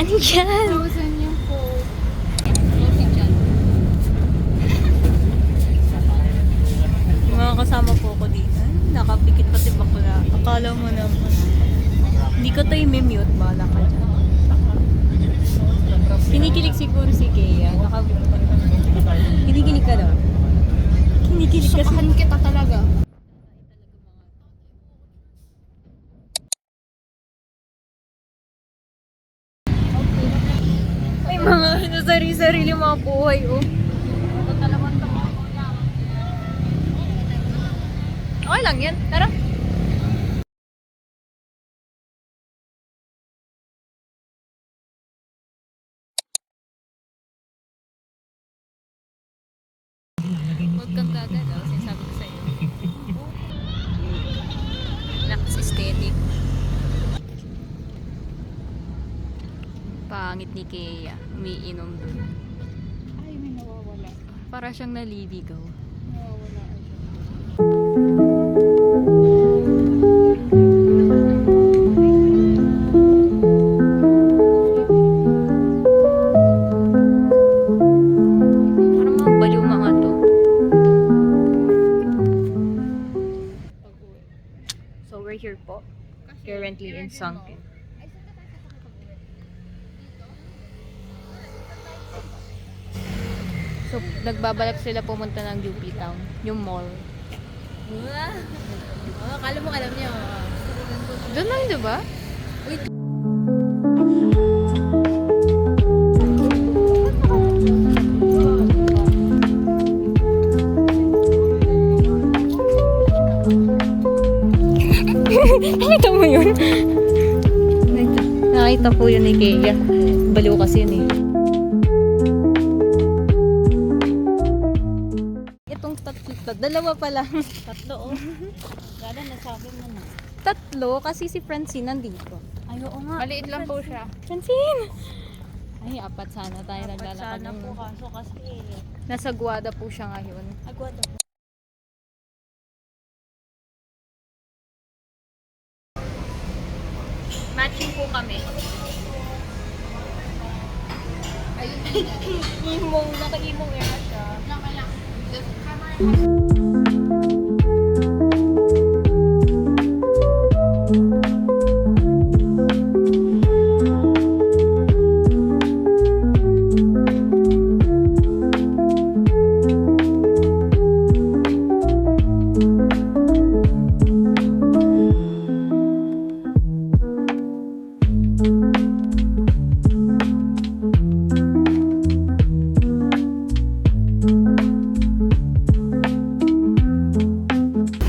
Ano yan? Frozen yung po. Yung mga kasama po ko dito. Nakapikit pati bakla. Akala mo naman. Hindi ko to i-mute. Bahala ka dyan. Kinikilig siguro si Kea. Kinikilig ka daw. Kinikilig ka Sakahan kita talaga. May mga sarili-sarili mga buhay, oh. Okay lang yan. Tara. Huwag kang gagalaw. Sinasabi ko sa'yo. Lakas aesthetic. Pangit ni Kea. Umiinom dun. Ay, may nawawala. Para siyang naliligaw. Nawawala. Parang mga baliw mga to. So we're here po. Currently in Sunken. So, nagbabalak sila pumunta ng UP Town, yung mall. Akala mo alam niya. Doon lang, di ba? Nakita mo yun? Nakita po yun ni Kea. Baliw kasi yun eh. Itong tatlo, dalawa pa lang. Tatlo, oh. Gala, nasabi mo na. Tatlo kasi si Francine nandito. Ay, oo nga. Maliit lang po siya. Francine! Ay, apat sana tayo naglalakad. Sana po, kaso kasi Nasa Guada po siya ngayon. agwado po. Matching po kami. Ayun. Imong, naka-imong era siya. Naman lang. The camera has...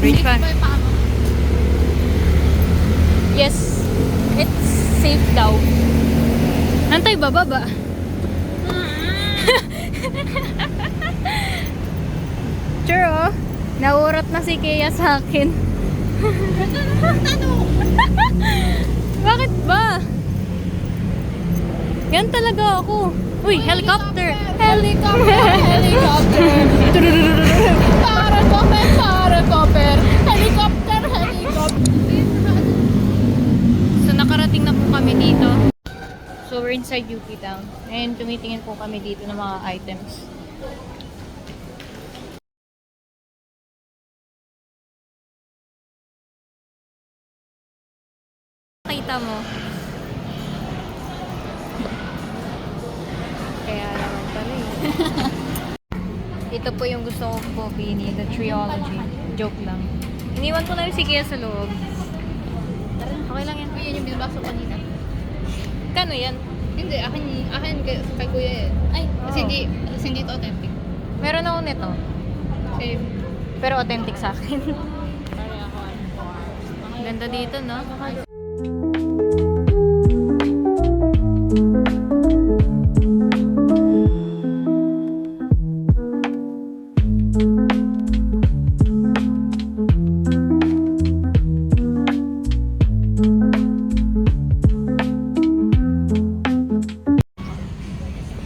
Which one? Yes. It's safe daw. Antay, bababa. Sure, oh. Naurat na si Kea sa akin. Bakit ba? Yan talaga ako. Uy, helicopter! Helicopter! Helicopter! Paracoper! Paracoper! Helicopter! Helicopter! So, nakarating na po kami dito. So, we're inside UP Town. And tumitingin po kami dito ng mga items. Kita mo. Kaya naman pala eh. Ito po yung gusto ko po pili, the Triology. Joke lang. Iniwan ko na yung sige sa loob. Okay lang yan. Yun yung binabasa ko kanina. Kano yan? Hindi, akin kay kuya yan. Ay, Kasi hindi ito authentic. meron ako nito. Same. Pero authentic sa akin. Para ako Ganda dito, no?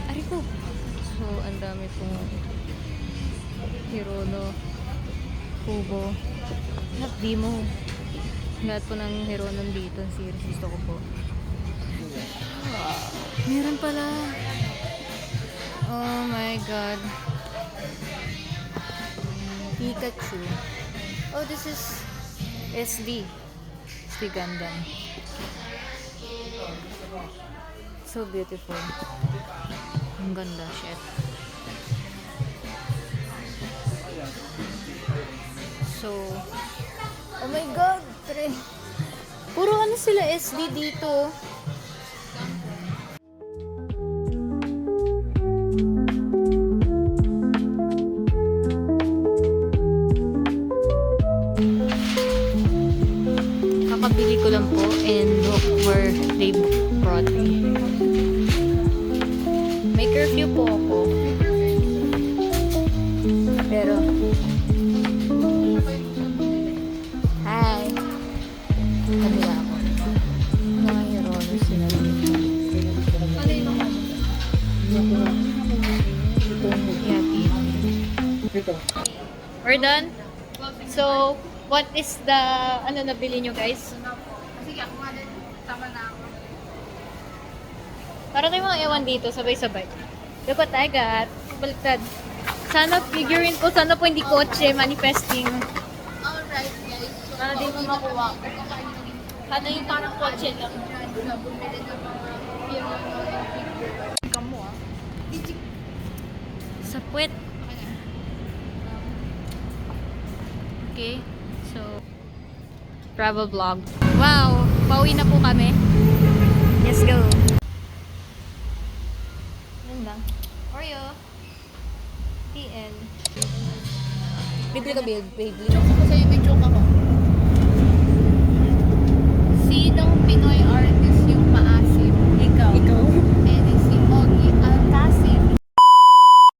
Ariko. So, ang dami pong Hirono, Kubo, lahat Bimo. Lahat po ng Hirono dito, series gusto ko po. Meron pala. Oh my god. Pikachu. Oh, this is SD. SD Gundam. So beautiful. Ang ganda, shit. So, oh my god, puro ano sila SD dito. Kakabili ko lang po and look where they brought me. May curfew po ako. Pero, hi! Kanila ako. Mga hero na sila dito. We're done? So, what is the, ano nabili nyo guys? Sige, ako nga din. Tama na ako. Para tayong mga ewan dito, sabay-sabay. Look what I got. Baliktad. Sana figurine ko, sana po hindi kotse, manifesting. Alright, guys. So, Sana din mo makuha. Sana yung parang kotse lang. Bumili ng mga hero and figure. Kamu ah. Sa puwet. Okay, so travel vlog. Wow, pauwi na po kami. Let's go. Yan lang. Oreo. PL. Bibili ka, babe. Joke ako sa'yo, may joke ako.